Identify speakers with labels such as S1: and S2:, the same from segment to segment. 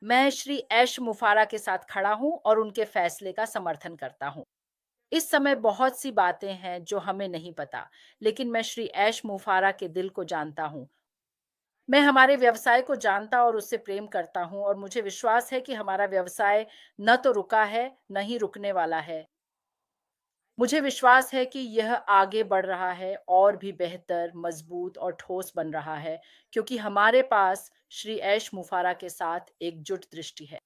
S1: मैं श्री ऐश मुफारा के साथ खड़ा हूँ और उनके फैसले का समर्थन करता हूँ। इस समय बहुत सी बातें हैं जो हमें नहीं पता, लेकिन मैं श्री ऐश मुफारा के दिल को जानता हूँ। मैं हमारे व्यवसाय को जानता और उससे प्रेम करता हूँ और मुझे विश्वास है कि हमारा व्यवसाय न तो रुका है, न ही रुकने वाला है। मुझे विश्वास है कि यह आगे बढ़ रहा है और भी बेहतर, मजबूत और ठोस बन रहा है, क्योंकि हमारे पास श्री ऐश मुफारा के साथ एकजुट दृष्टि है।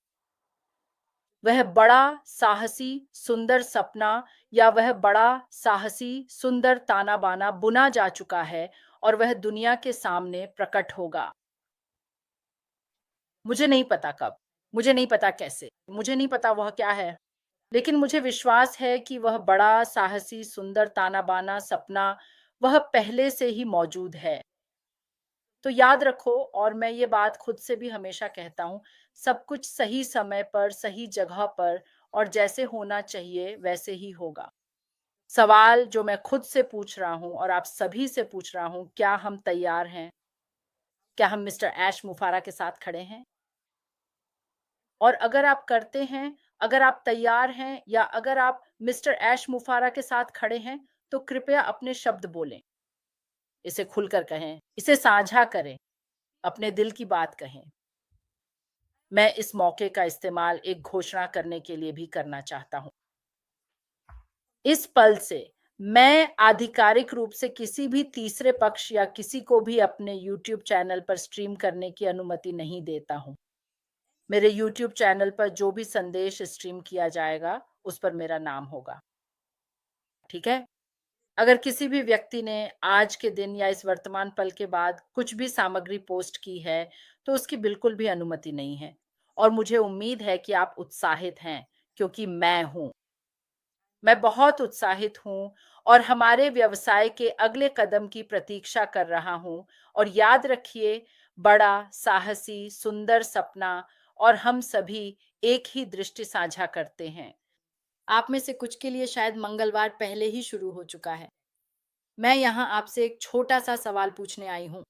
S1: वह बड़ा, साहसी, सुंदर सपना या वह बड़ा, साहसी, सुंदर ताना-बाना बुना जा चुका है और वह दुनिया के सामने प्रकट होगा। मुझे नहीं पता कब, मुझे नहीं पता कैसे, मुझे नहीं पता वह क्या है, लेकिन मुझे विश्वास है कि वह बड़ा, साहसी, सुंदर ताना-बाना सपना वह पहले से ही मौजूद है। तो याद रखो, और मैं ये बात खुद से भी हमेशा कहता हूँ, सब कुछ सही समय पर, सही जगह पर और जैसे होना चाहिए वैसे ही होगा। सवाल जो मैं खुद से पूछ रहा हूँ और आप सभी से पूछ रहा हूँ, क्या हम तैयार हैं? क्या हम मिस्टर ऐश मुफारा के साथ खड़े हैं? और अगर आप करते हैं, अगर आप तैयार हैं या अगर आप मिस्टर ऐश मुफारा के साथ खड़े हैं, तो कृपया अपने शब्द बोलें। इसे खुलकर कहें, इसे साझा करें, अपने दिल की बात कहें। मैं इस मौके का इस्तेमाल एक घोषणा करने के लिए भी करना चाहता हूँ। इस पल से मैं आधिकारिक रूप से किसी भी तीसरे पक्ष या किसी को भी अपने यूट्यूब चैनल पर स्ट्रीम करने की अनुमति नहीं देता हूँ। मेरे यूट्यूब चैनल पर जो भी संदेश स्ट्रीम किया जाएगा, उस पर मेरा नाम होगा। ठीक है? अगर किसी भी व्यक्ति ने आज के दिन या इस वर्तमान पल के बाद कुछ भी सामग्री पोस्ट की है, तो उसकी बिल्कुल भी अनुमति नहीं है। और मुझे उम्मीद है कि आप उत्साहित हैं, क्योंकि मैं हूँ। मैं बहुत उत्साहित हूँ और हमारे व्यवसाय के अगले कदम की प्रतीक्षा कर रहा हूँ। और याद रखिए, बड़ा, साहसी, सुंदर सपना और हम सभी एक ही दृष्टि साझा करते हैं। आप में से कुछ के लिए शायद मंगलवार पहले ही शुरू हो चुका है। मैं यहाँ आपसे एक छोटा-सा सवाल पूछने आई हूँ।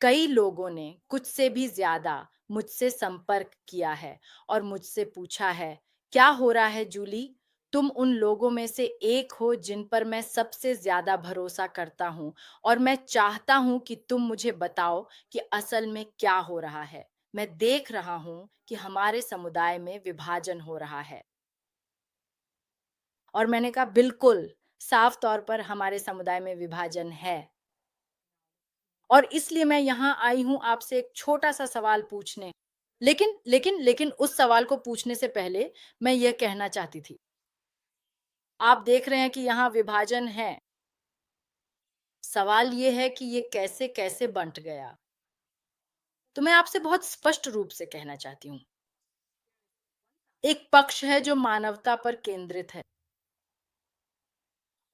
S1: कई लोगों ने कुछ से भी ज़्यादा मुझसे संपर्क किया है और मुझसे पूछा है, "क्या हो रहा है जूली? तुम उन लोगों में से एक हो जिन पर मैं सबसे ज़्यादा भरोसा करता हूँ और मैं चाहता हूँ कि तुम मुझे बताओ कि असल में क्या हो रहा है। मैं देख रहा हूँ कि हमारे समुदाय में विभाजन हो रहा है।" और मैंने कहा, "बिल्कुल, साफ तौर पर हमारे समुदाय में विभाजन है। और इसलिए मैं यहाँ आई हूँ आपसे एक छोटा-सा सवाल पूछने। लेकिन उस सवाल को पूछने से पहले मैं ये कहना चाहती थी। आप देख रहे हैं कि यहाँ विभाजन है। सवाल ये है कि ये कैसे-कैसे बँट गया? तो मैं आपसे बहुत स्पष्ट रूप से कहना चाहती हूँ। एक पक्ष है जो मानवता पर केंद्रित है,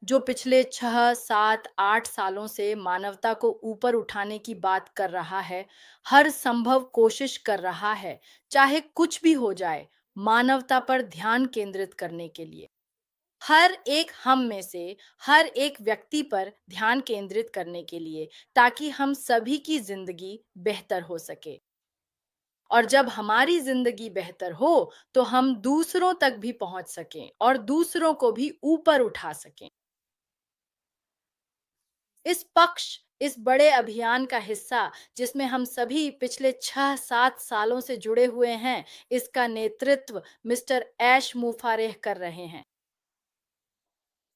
S1: जो पिछले 6, 7, 8 सालों से मानवता को ऊपर उठाने की बात कर रहा है, हर संभव कोशिश कर रहा है, चाहे कुछ भी हो जाए, मानवता पर ध्यान केंद्रित करने के लिए। हर एक हम में से, हर एक व्यक्ति पर ध्यान केंद्रित करने के लिए, ताकि हम सभी की ज़िंदगी बेहतर हो सके। और जब हमारी ज़िंदगी बेहतर हो, तो हम दूसरों तक भी पहुँच सकें और दूसरों को भी ऊपर उठा सकें। इस बड़े अभियान का हिस्सा, जिसमें हम सभी पिछले 6-7 सालों से जुड़े हुए हैं, इसका नेतृत्व मिस्टर ऐश मुफारेह कर रहे हैं।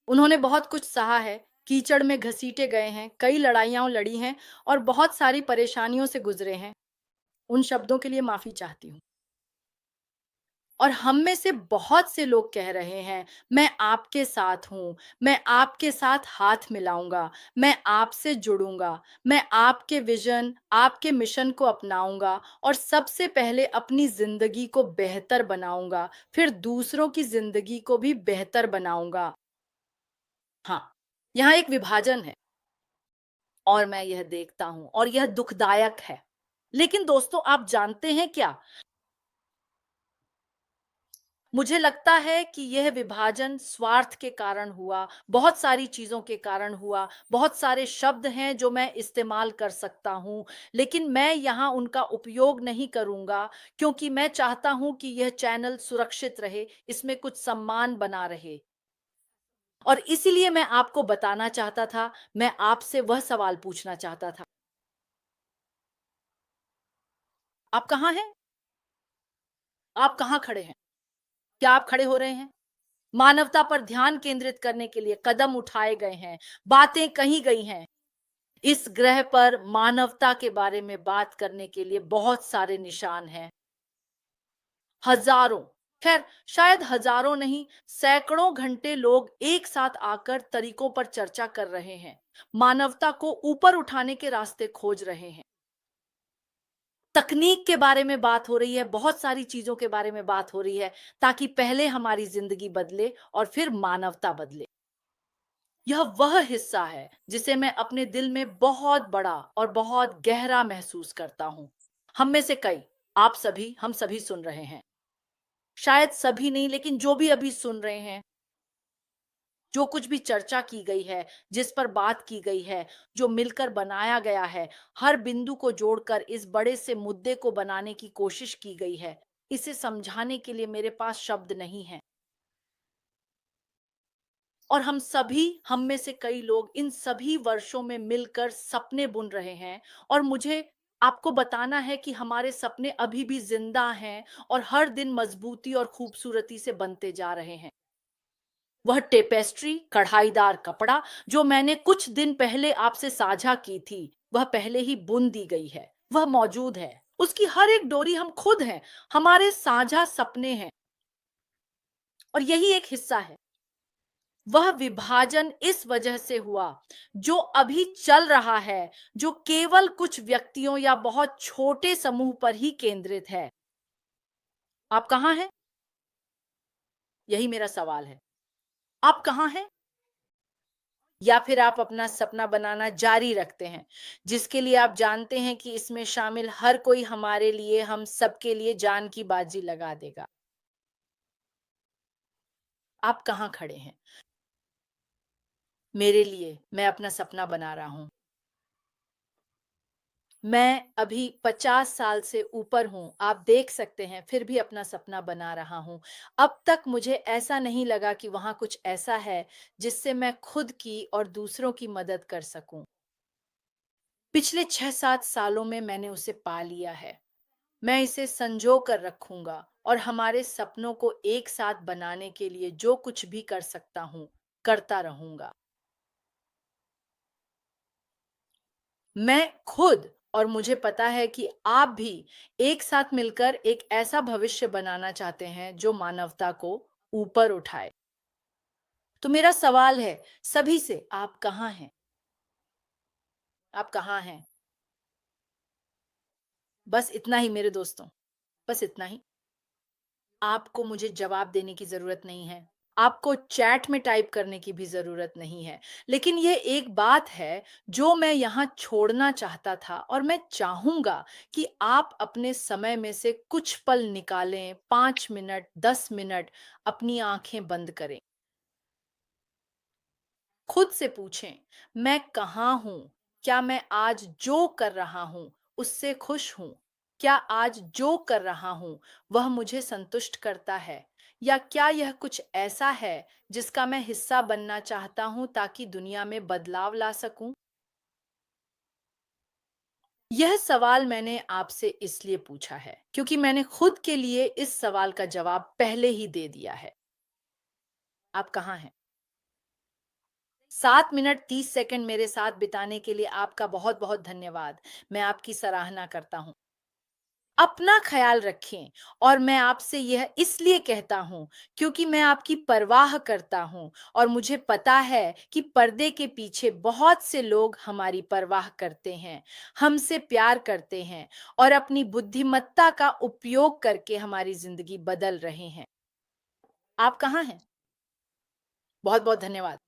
S1: उन्होंने बहुत कुछ सहा है, कीचड़ में घसीटे गए हैं, कई लड़ाइयाँ लड़ी हैं और बहुत सारी परेशानियों से गुज़रे हैं। उन शब्दों के लिए माफ़ी चाहती हूँ। और हम में से बहुत से लोग कह रहे हैं, मैं आपके साथ हूँ, मैं आपके साथ हाथ मिलाऊँगा, मैं आपसे जुड़ूँगा, मैं आपके विज़न, आपके मिशन को अपनाऊँगा और सबसे पहले अपनी ज़िंदगी को बेहतर बनाऊँगा, फिर दूसरों की ज़िंदगी को भी बेहतर बनाऊँगा। हाँ, यहाँ एक विभाजन है और मैं यह देखता हूँ और यह दुखदायक है। लेकिन दोस्तों, आप जानते हैं क्या? मुझे लगता है कि यह विभाजन स्वार्थ के कारण हुआ, बहुत सारी चीज़ों के कारण हुआ, बहुत सारे शब्द हैं जो मैं इस्तेमाल कर सकता हूँ, लेकिन मैं यहाँ उनका उपयोग नहीं करूँगा क्योंकि मैं चाहता हूँ कि यह चैनल सुरक्षित रहे, इसमें कुछ सम्मान बना रहे। और इसीलिए मैं आपको बताना चाहता था, मैं आपसे वह सवाल पूछना चाहता था। आप कहाँ हैं? आप कहाँ खड़े हैं? क्या आप खड़े हो रहे हैं? मानवता पर ध्यान केंद्रित करने के लिए कदम उठाए गए हैं, बातें कही गई हैं। इस ग्रह पर मानवता के बारे में बात करने के लिए बहुत सारे निशान हैं, हज़ारों, ख़ैर शायद हज़ारों नहीं, सैकड़ों घंटे लोग एक साथ आकर तरीकों पर चर्चा कर रहे हैं, मानवता को ऊपर उठाने के रास्ते खोज रहे हैं। तकनीक के बारे में बात हो रही है, बहुत सारी चीज़ों के बारे में बात हो रही है, ताकि पहले हमारी ज़िंदगी बदले और फिर मानवता बदले। यह वह हिस्सा है जिसे मैं अपने दिल में बहुत बड़ा और बहुत गहरा महसूस करता हूँ। हम में से कई, आप सभी, हम सभी सुन रहे हैं। शायद सभी नहीं, लेकिन जो भी अभी सुन रहे हैं, जो कुछ भी चर्चा की गई है, जिस पर बात की गई है, जो मिलकर बनाया गया है, हर बिंदु को जोड़कर इस बड़े से मुद्दे को बनाने की कोशिश की गई है। इसे समझाने के लिए मेरे पास शब्द नहीं हैं। और हम में से कई लोग इन सभी वर्षों में मिलकर सपने बुन रहे हैं और मुझे आपको बताना है कि हमारे सपने अभी भी जिंदा हैं और हर दिन मजबूती और खूबसूरती से बनते जा रहे हैं। वह टेपेस्ट्री, कढ़ाईदार कपड़ा जो मैंने कुछ दिन पहले आपसे साझा की थी, वह पहले ही बुन दी गई है। वह मौजूद है। उसकी हर एक डोरी हम खुद हैं, हमारे साझा सपने हैं। और यही एक हिस्सा है। वह विभाजन इस वजह से हुआ, जो अभी चल रहा है, जो केवल कुछ व्यक्तियों या बहुत छोटे समूह पर ही केंद्रित है। आप कहाँ हैं? यही मेरा सवाल है। आप कहाँ हैं? या फिर आप अपना सपना बनाना जारी रखते हैं, जिसके लिए आप जानते हैं कि इसमें शामिल हर कोई हमारे लिए, हम सबके लिए जान की बाजी लगा देगा। आप कहाँ खड़े हैं? मेरे लिए, मैं अपना सपना बना रहा हूँ। मैं अभी 50 साल से ऊपर हूँ, आप देख सकते हैं, फिर भी अपना सपना बना रहा हूँ। अब तक मुझे ऐसा नहीं लगा कि वहाँ कुछ ऐसा है, जिससे मैं खुद की और दूसरों की मदद कर सकूँ। पिछले 6-7 सालों में मैंने उसे पा लिया है। मैं इसे संजो कर रखूँगा और हमारे सपनों को एक साथ बनाने के लिए जो कुछ भी कर सकता हूँ, करता रहूँगा। मैं खुद और मुझे पता है कि आप भी एक साथ मिलकर एक ऐसा भविष्य बनाना चाहते हैं जो मानवता को ऊपर उठाए। तो मेरा सवाल है सभी से, आप कहाँ हैं? आप कहाँ हैं? बस इतना ही मेरे दोस्तों, बस इतना ही। आपको मुझे जवाब देने की ज़रूरत नहीं है। आपको चैट में टाइप करने की भी ज़रूरत नहीं है। लेकिन ये एक बात है जो मैं यहाँ छोड़ना चाहता था और मैं चाहूँगा कि आप अपने समय में से कुछ पल निकालें, 5 मिनट, 10 मिनट अपनी आँखें बंद करें। खुद से पूछें, मैं कहाँ हूँ? क्या मैं आज जो कर रहा हूँ, उससे खुश हूँ? क्या आज जो कर रहा हूँ, वह मुझे संतुष्ट करता है? या क्या यह कुछ ऐसा है, जिसका मैं हिस्सा बनना चाहता हूँ ताकि दुनिया में बदलाव ला सकूँ? यह सवाल मैंने आपसे इसलिए पूछा है, क्योंकि मैंने खुद के लिए इस सवाल का जवाब पहले ही दे दिया है। आप कहाँ हैं? 7 मिनट 30 सेकंड मेरे साथ बिताने के लिए आपका बहुत-बहुत धन्यवाद। मैं आपकी सराहना करता हूँ। अपना ख़्याल रखें और मैं आपसे यह इसलिए कहता हूँ, क्योंकि मैं आपकी परवाह करता हूँ और मुझे पता है कि पर्दे के पीछे बहुत से लोग हमारी परवाह करते हैं, हमसे प्यार करते हैं और अपनी बुद्धिमत्ता का उपयोग करके हमारी ज़िंदगी बदल रहे हैं। आप कहाँ हैं? बहुत-बहुत धन्यवाद।